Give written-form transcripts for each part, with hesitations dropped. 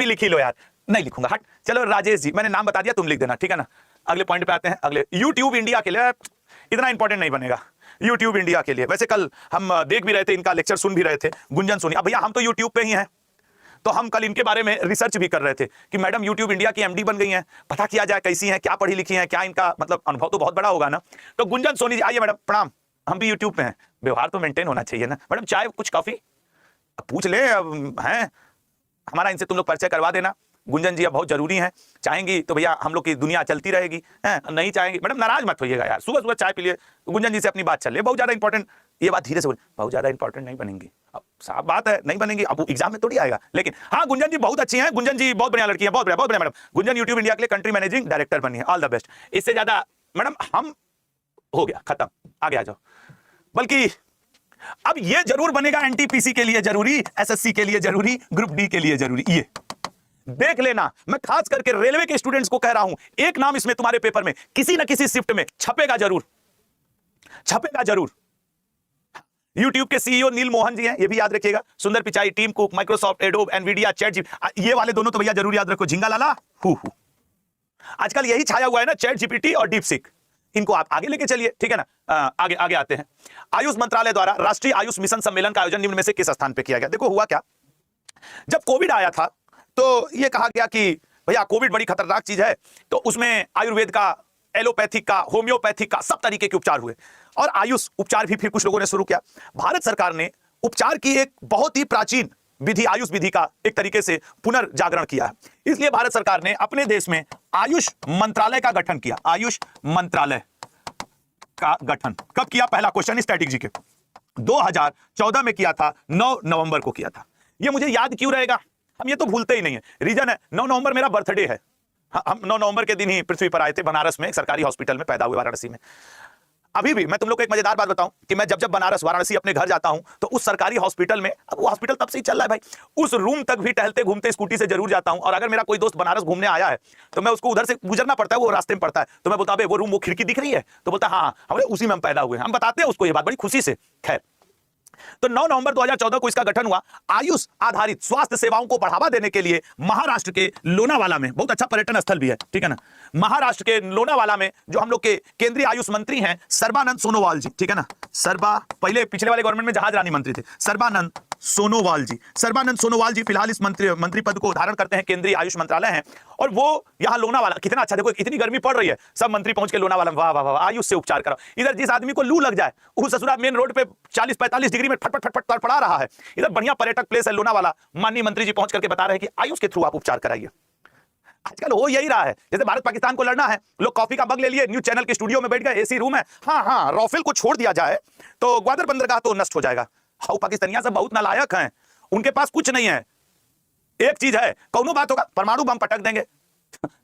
भी लिखी लो यार। नहीं लिखूंगा, हट। चलो राजेश जी, मैंने नाम बता दिया, तुम लिख देना, ठीक है ना। अगले पॉइंट पे आते हैं। अगले यूट्यूब इंडिया के लिए इतना इंपॉर्टेंट नहीं बनेगा। यूट्यूब इंडिया के लिए वैसे कल हम देख भी रहे थे, इनका लेक्चर सुन भी रहे थे, गुंजन सोनी। अब भैया हम तो यूट्यूब पे ही हैं, तो हम कल इनके बारे में रिसर्च भी कर रहे थे कि मैडम यूट्यूब इंडिया की एमडी बन गई हैं, पता किया जाए कैसी हैं, क्या पढ़ी लिखी हैं, क्या इनका मतलब अनुभव तो बहुत बड़ा होगा ना। तो गुंजन सोनी जी आइए मैडम, प्रणाम। हम भी यूट्यूब पे हैं, व्यवहार तो मेंटेन होना चाहिए ना। मैडम चाय कुछ कॉफी पूछ ले, हैं हमारा इनसे तुम लोग परिचय करवा देना। गुंजन जी अब बहुत जरूरी हैं, चाहेंगी तो भैया हम लोग की दुनिया चलती रहेगी, हैं नहीं चाहेंगी मैडम नाराज मत होइएगा यार, सुबह सुबह चाय पी लिए, गुंजन जी से अपनी बात चल रही, बहुत ज्यादा इंपॉर्टेंट। ये बात धीरे से बोले, बहुत ज्यादा इंपॉर्टेंट नहीं बनेंगी। अब साफ बात है नहीं बनेंगी, अब एग्जाम में थोड़ी आएगा, लेकिन हाँ गुंजन जी बहुत अच्छी हैं, गुंजन जी बहुत बढ़िया लड़की है, बहुत बढ़िया मैडम। गुंजन यूट्यूब इंडिया के लिए कंट्री मैनेजिंग डायरेक्टर बनी है, ऑल द बेस्ट। इससे ज्यादा मैडम हम हो गया खत्म, आगे आ जाओ। बल्कि अब ये जरूर बनेगा एनटीपीसी के लिए जरूरी, एसएससी के लिए जरूरी, ग्रुप डी के लिए जरूरी। ये देख लेना, मैं खास करके रेलवे के स्टूडेंट्स को कह रहा हूं, एक नाम इसमें तुम्हारे पेपर में किसी ना किसी शिफ्ट में छपेगा जरूर, छपेगा जरूर। YouTube के सीईओ नील मोहन जी हैं, ये भी याद रखिएगा। सुंदर Pichai, Tim Cook, Microsoft, adobe, Nvidia, chat GPT, ये वाले दोनों तो भैया जरूर याद रखो। झिंगा लाला हु। आजकल यही छाया हुआ है ना, चैट जीपीटी और डीपसीक, इनको आप आगे लेके चलिए, ठीक है ना। आगे आगे आते हैं। आयुष मंत्रालय द्वारा राष्ट्रीय आयुष मिशन सम्मेलन का आयोजन निम्न में से किस स्थान पे किया गया? देखो हुआ क्या, जब कोविड आया था तो ये कहा गया कि भैया कोविड बड़ी खतरनाक चीज है, तो उसमें आयुर्वेद का, एलोपैथिक का, होम्योपैथिक का सब तरीके के उपचार हुए, और आयुष उपचार भी फिर कुछ लोगों ने शुरू किया। भारत सरकार ने उपचार की एक बहुत ही प्राचीन विधि, आयुष विधि का एक तरीके से पुनर्जागरण किया है। इसलिए भारत सरकार ने अपने देश में आयुष मंत्रालय का गठन किया। आयुष मंत्रालय का गठन कब किया? पहला क्वेश्चन स्टैटिक जी के 2014 में किया था, 9 नवंबर को किया था। ये मुझे याद क्यों रहेगा, हम ये तो भूलते ही नहीं है। रीजन है 9 नवंबर मेरा बर्थडे है। हम 9 नवंबर के दिन ही पृथ्वी पर आए थे, बनारस में एक सरकारी हॉस्पिटल में पैदा हुए, वाराणसी में। अभी भी मैं तुम लोग को एक मजेदार बात बताऊं कि मैं जब बनारस वाराणसी अपने घर जाता हूं तो उस सरकारी हॉस्पिटल में, अब वो हॉस्पिटल तब से ही चल रहा है भाई, उस रूम तक भी टहलते घूमते स्कूटी से जरूर जाता हूं। और अगर मेरा कोई दोस्त बनारस घूमने आया है तो मैं उसको उधर से गुजरना पड़ता है, वो रास्ते में पड़ता है, तो मैं बोलता है वो रूम, वो खिड़की दिख रही है, तो बोलता हाँ हमारे उसी में हम पैदा हुए हैं। हम बताते हैं उसको ये बात बड़ी खुशी से। खैर, तो 9 नवंबर 2014 को इसका गठन हुआ। आयुष आधारित स्वास्थ्य सेवाओं को बढ़ावा देने के लिए महाराष्ट्र के लोनावाला में, बहुत अच्छा पर्यटन स्थल भी है, ठीक है ना, महाराष्ट्र के लोनावाला में जो हम लोग के केंद्रीय आयुष मंत्री हैं सर्बानंद सोनोवाल जी, ठीक है ना, पहले पिछले वाले गवर्नमेंट में जहाज रानी मंत्री थे, सर्बानंद सोनोवाल जी। सर्बानंद सोनोवाल जी फिलहाल इस मंत्री पद को धारण करते हैं, केंद्रीय आयुष मंत्रालय है, और वो यहाँ लोनावाला, कितना अच्छा, देखो इतनी गर्मी पड़ रही है, सब मंत्री पहुंच के लोनावाला, वाह वाह वाह, आयुष से उपचार कराओ। इधर जिस आदमी को लू लग जाए, वो ससुरा मेन रोड पे 40-45 डिग्री में फटफट फटफट तड़फड़ा रहा है, इधर बढ़िया पर्यटक प्लेस है लोनावाला, माननीय मंत्री जी पहुंच करके बता रहे हैं कि आयुष के थ्रू आप उपचार कराइए। आजकल हो यही रहा है, जैसे भारत पाकिस्तान को लड़ना है, लोग कॉफी का मग ले लिए, न्यूज चैनल के स्टूडियो में बैठ गए, एसी रूम है, हाँ राफेल को छोड़ दिया जाए तो ग्वादर बंदरगाह तो नष्ट हो जाएगा। हाउ पाकिस्तानिया सब बहुत नालायक हैं, उनके पास कुछ नहीं है, एक चीज है, कौनो बात होगा परमाणु बम पटक देंगे।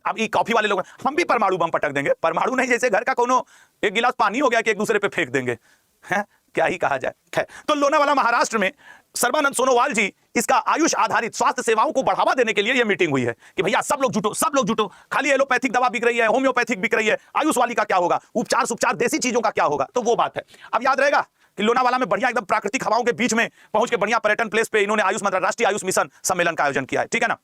अब ये कॉफी वाले लोग, हम भी परमाणु बम पटक देंगे, परमाणु नहीं, जैसे घर का कोनो एक गिलास पानी हो गया कि एक दूसरे पे फेंक देंगे, हैं क्या ही कहा जाए। तो लोनावाला महाराष्ट्र में सर्बानंद सोनोवाल जी, इसका आयुष आधारित स्वास्थ्य सेवाओं को बढ़ावा देने के लिए यह मीटिंग हुई है कि भैया सब लोग जुटो, सब लोग जुटो, खाली एलोपैथिक दवा बिक रही है, होम्योपैथिक बिक रही है, आयुष वाली का क्या होगा, उपचार देसी चीजों का क्या होगा, तो वो बात है। अब याद रहेगा कि लोनावाला में बढ़िया एकदम प्राकृतिक हवाओं के बीच में पहुंच के बढ़िया पर्यटन प्लेस पे इन्होंने आयुष मंत्रालय, राष्ट्रीय आयुष मिशन सम्मेलन का आयोजन किया है, ठीक है ना,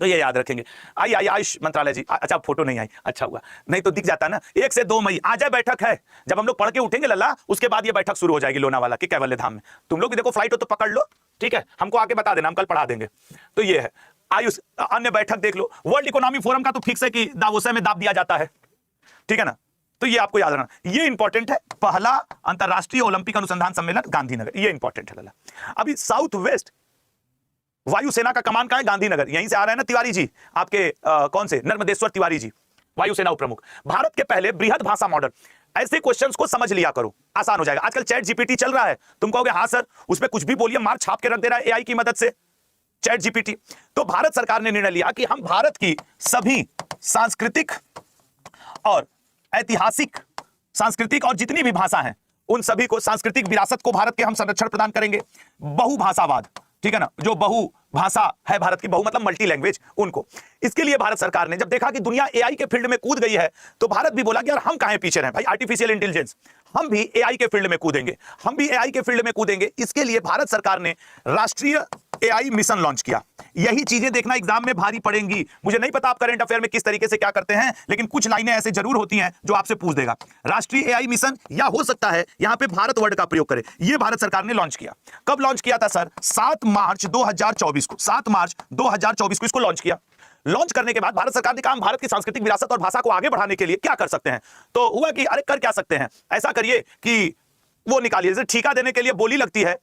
तो ये याद रखेंगे। आइए आयुष मंत्रालय जी, अच्छा फोटो नहीं आई, अच्छा हुआ, नहीं तो दिख जाता ना। 1 से 2 मई आज बैठक है, जब हम लोग पढ़ के उठेंगे लल्ला, उसके बाद ये बैठक शुरू हो जाएगी लोनावाला के कैवल्य धाम में। तुम लोग देखो फ्लाइट हो तो पकड़ लो, ठीक है, हमको आके बता देना, हम कल पढ़ा देंगे। तो ये है आयुष। अन्य बैठक देख लो, वर्ल्ड इकोनॉमिक फोरम का तो फिक्स है कि दावोस में दाब दिया जाता है, ठीक है ना, तो ये आपको याद रखना, ये इंपॉर्टेंट है। पहला अंतरराष्ट्रीय ओलंपिक अनुसंधान सम्मेलन गांधीनगर, ये इंपॉर्टेंट है लल्ला। अभी साउथ वेस्ट वायुसेना का कमान का है गांधीनगर, यहीं से आ रहे हैं ना तिवारी जी, आपके कौन से, नर्मदेश्वर तिवारी जी, वायुसेना उपप्रमुख। भारत के पहले बृहद भाषा मॉडल, ऐसे क्वेश्चंस को समझ लिया करो, आसान हो जाएगा। आजकल चैट जीपीटी चल रहा है, तुम कहोगे हाँ सर, उसमें कुछ भी बोलिए, मार छाप के रख दे रहा है एआई की मदद से चैट जीपीटी। तो भारत सरकार ने निर्णय लिया कि हम भारत की सभी सांस्कृतिक और ऐतिहासिक, सांस्कृतिक और जितनी भी भाषा हैं, उन सभी को, सांस्कृतिक विरासत को भारत के हम संरक्षण प्रदान करेंगे। बहुभाषावाद, ठीक है ना, जो बहु भाषा है भारत की, बहु मतलब मल्टी लैंग्वेज, उनको। इसके लिए भारत सरकार ने जब देखा कि दुनिया एआई के फील्ड में कूद गई है, तो भारत भी बोला कि यार हम काहे पीछे रहे भाई, आर्टिफिशियल इंटेलिजेंस, हम भी एआई के फील्ड में कूदेंगे, हम भी एआई के फील्ड में कूदेंगे। इसके लिए भारत सरकार ने राष्ट्रीय एआई मिशन लॉन्च किया। यही चीजें देखना एग्जाम में भारी पड़ेंगी। मुझे नहीं पता आप करंट अफेयर में किस तरीके से क्या करते हैं, लेकिन कुछ लाइनें ऐसे जरूर होती हैं जो आपसे पूछ देगा। राष्ट्रीय एआई मिशन, या हो सकता है यहां पे भारत वर्ड का प्रयोग करे। यह भारत सरकार ने लॉन्च किया। कब लॉन्च किया था सर? 7 मार्च 2024 को, 7 मार्च 2024 को इसको लॉन्च किया। लॉन्च करने के बाद भारत सरकार ने कहा भारत की सांस्कृतिक विरासत और भाषा को आगे बढ़ाने के लिए क्या कर सकते हैं। तो हुआ कि अरे कर क्या सकते हैं, ऐसा करिए कि वो निकालिए, जैसे ठेका देने के लिए बोली लगती है,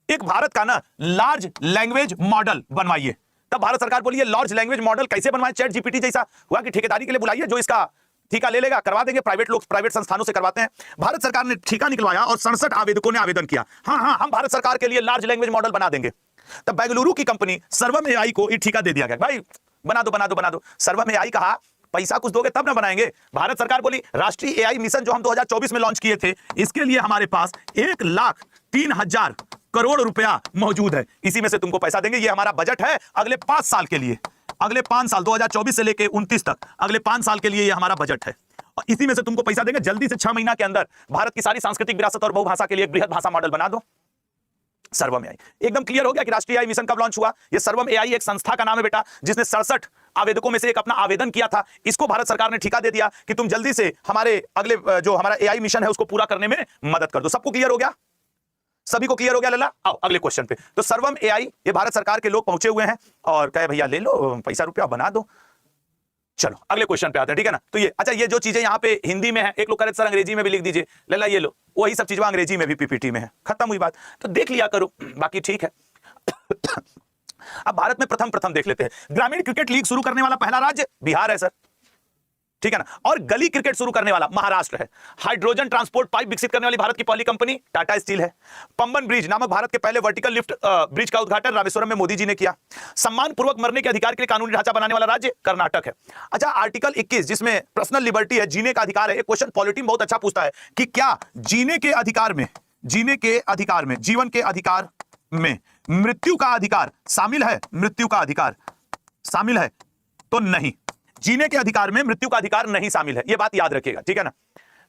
एक भारत का ना लार्ज लैंग्वेज मॉडल बनवाइए। तब भारत सरकार बोली लार्ज लैंग्वेज मॉडल कैसे बनवाएं, चैट जीपीटी जैसा। हुआ कि ठेकेदारी के लिए बुलाइए, जो इसका ठेका ले लेगा करवा देंगे। प्राइवेट लोग प्राइवेट संस्थानों से करवाते हैं। भारत सरकार ने ठेका निकलवाया और 67 आवेदकों ने आवेदन किया, हाँ हम भारत सरकार के लिए लार्ज लैंग्वेज मॉडल बना देंगे। तब बेंगलुरु की कंपनी सर्वम एआई को ये ठेका दे दिया गया, भाई बना दो। सर्वम एआई कहा पैसा कुछ दोगे तब ना बनाएंगे। भारत सरकार बोली राष्ट्रीय एआई मिशन जो हम 2024 में लॉन्च किए थे, इसके लिए हमारे पास 1,03,000 करोड़ रुपया मौजूद है, इसी में से तुमको पैसा देंगे। ये हमारा बजट है अगले 5 साल के लिए, अगले 5 साल 2024 से लेके 29 तक, अगले 5 साल के लिए ये हमारा बजट है और इसी में से तुमको पैसा देंगे। जल्दी से 6 महीना के अंदर भारत की सारी सांस्कृतिक विरासत और बहुभाषा के लिए एक बृहद भाषा मॉडल बना दो। सर्वम एआई एकदम क्लियर हो गया कि राष्ट्रीय एआई मिशन कब लॉन्च हुआ। ये सर्वम एआई एक संस्था का नाम है बेटा, जिसने 67 आवेदकों में से एक अपना आवेदन किया था। इसको भारत सरकार ने ठेका दे दिया कि तुम जल्दी से हमारे अगले जो हमारा एआई मिशन है उसको पूरा करने में मदद कर दो। सबको क्लियर हो गया? सभी को क्लियर हो गया लल्ला? आओ अगले क्वेश्चन पे। तो सर्वम एआई, ये भारत सरकार के लोग पहुंचे हुए हैं और कहे भैया ले लो पैसा रुपया बना दो। चलो अगले क्वेश्चन पे आते हैं, ठीक है ना। तो ये अच्छा, ये जो चीजें यहाँ पे हिंदी में है, एक लोग कह रहे सर अंग्रेजी में भी लिख दीजिए, लल्ला ये लो, वही सब चीजें अंग्रेजी में भी पीपीटी में है, खत्म हुई बात। तो देख लिया करो, बाकी ठीक है। अब भारत में प्रथम देख लेते हैं। ग्रामीण क्रिकेट लीग शुरू करने वाला पहला राज्य बिहार है सर, ठीक है ना। और गली क्रिकेट शुरू करने वाला महाराष्ट्र है। हाइड्रोजन ट्रांसपोर्ट पाइप विकसित करने वाली भारत की पहली कंपनी टाटा स्टील है। पंबन ब्रिज नामक भारत के पहले वर्टिकल लिफ्ट ब्रिज का उद्घाटन रामेश्वरम में मोदी जी ने किया। सम्मान पूर्वक मरने के अधिकार के लिए कानूनी ढांचा बनाने वाला राज्य कर्नाटक है। अच्छा, आर्टिकल 21 जिसमें पर्सनल लिबर्टी है, जीने का अधिकार है। एक क्वेश्चन पॉलिटी में बहुत अच्छा पूछता है कि क्या जीने के अधिकार में, जीवन के अधिकार में मृत्यु का अधिकार शामिल है? मृत्यु का अधिकार शामिल है तो नहीं, जीने के अधिकार में मृत्यु का अधिकार नहीं शामिल है। यह बात याद रखिएगा, ठीक है ना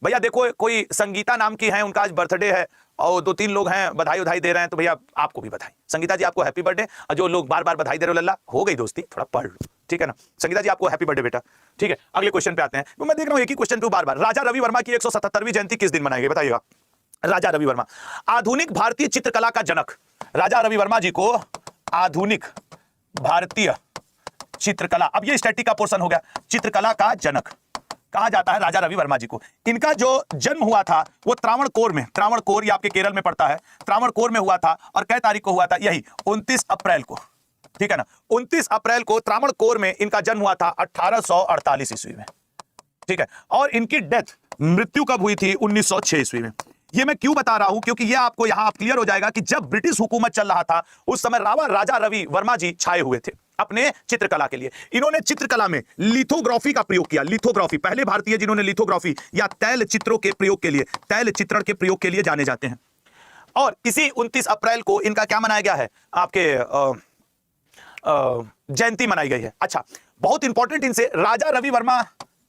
भैया। देखो कोई संगीता नाम की है, उनका आज बर्थडे है और 2-3 लोग हैं बधाई दे रहे हैं, तो भैया आपको भी बधाई। संगीता जी आपको हैप्पी बर्थडे। और जो लोग बार बार बधाई दे रहे हो, लल्ला हो गई दोस्ती, थोड़ा पढ़ लो, ठीक है ना। संगीता जी आपको हैप्पी बर्थडे बेटा, ठीक है। अगले क्वेश्चन पे आते हैं। तो मैं देख रहा हूं एक ही क्वेश्चन पे बार बार। राजा रवि वर्मा की 177वीं जयंती किस दिन मनाएंगे बताइएगा। राजा रवि वर्मा आधुनिक भारतीय चित्रकला का जनक। राजा रवि वर्मा जी को आधुनिक भारतीय चित्रकला, अब ये स्टैटिक का पोर्शन हो गया, चित्रकला का जनक कहा जाता है राजा रवि वर्मा जी को। इनका जो जन्म हुआ था वो त्रावणकोर में, त्रावणकोर ये आपके केरल में पड़ता है, त्रावणकोर में हुआ था। और कै तारीख को हुआ था? यही 29 अप्रैल को, ठीक है ना। 29 अप्रैल को त्रावणकोर में इनका जन्म हुआ था 1848 ईस्वी में, ठीक है। और इनकी डेथ, मृत्यु कब हुई थी? 1906 ईस्वी में। ये मैं क्यों बता रहा हूं, क्योंकि ये आपको यहां क्लियर हो जाएगा कि जब ब्रिटिश हुकूमत चल रहा था उस समय राजा रवि वर्मा जी छाए हुए थे अपने चित्रकला के लिए। इन्होंने चित्रकला में लिथोग्राफी का प्रयोग किया। लिथोग्राफी, पहले भारतीय जिन्होंने लिथोग्राफी या तैल चित्रों के प्रयोग के लिए, तैल चित्रण के प्रयोग के लिए जाने जाते हैं। और इसी 29 अप्रैल को इनका क्या मनाया गया है? आपके जयंती मनाई गई है। अच्छा, बहुत इंपॉर्टेंट, इनसे राजा रवि वर्मा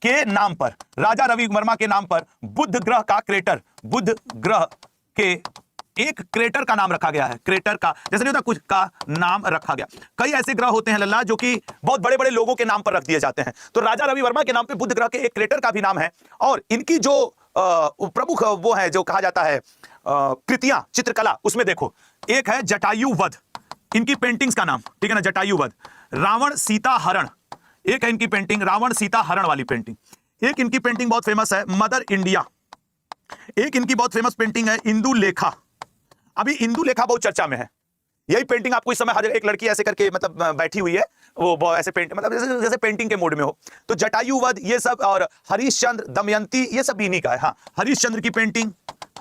के नाम पर, राजा रवि वर्मा के नाम पर बुध ग्रह का क्रेटर, बुध ग्रह के एक क्रेटर का नाम रखा गया है। क्रेटर का जैसे नहीं होता, कुछ का नाम रखा गया। कई ऐसे ग्रह होते हैं लल्ला जो कि बहुत बड़े बड़े लोगों के नाम पर रख दिए जाते हैं। तो राजा रवि वर्मा के नाम पे बुध ग्रह के एक क्रेटर का भी नाम है। और इनकी जो प्रमुख वो है, जो कहा जाता है कृतियां चित्रकला, उसमें देखो एक है जटायु वध, इनकी पेंटिंग्स का नाम, ठीक है ना, जटायु वध। रावण सीता हरण, एक है इनकी पेंटिंग रावण सीता हरण वाली पेंटिंग। एक इनकी पेंटिंग बहुत फेमस है मदर इंडिया। एक इनकी बहुत फेमस पेंटिंग है इंदु लेखा। अभी इंदु लेखा बहुत चर्चा में है। यही पेंटिंग आपको इस समय हर एक लड़की ऐसे करके मतलब बैठी हुई है, वो ऐसे पेंट मतलब जैसे पेंटिंग के मोड में हो। तो जटायु वध ये सब, और हरिश्चंद्र, दमयंती, ये सब इन्हीं का है। हाँ, हरिश्चंद्र की पेंटिंग,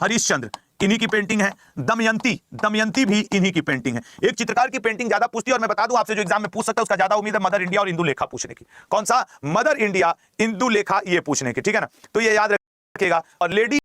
हरिश्चंद्र इन्हीं की पेंटिंग है। दमयंती भी इन्हीं की पेंटिंग है। एक चित्रकार की पेंटिंग ज्यादा पूछती है, और मैं बता दूं आपसे जो एग्जाम में पूछ सकता है उसका ज्यादा उम्मीद है मदर इंडिया और इंदु लेखा पूछने की। कौन सा? मदर इंडिया, इंदु लेखा, ये पूछने की, ठीक है ना। तो ये याद रखिएगा। और लेडी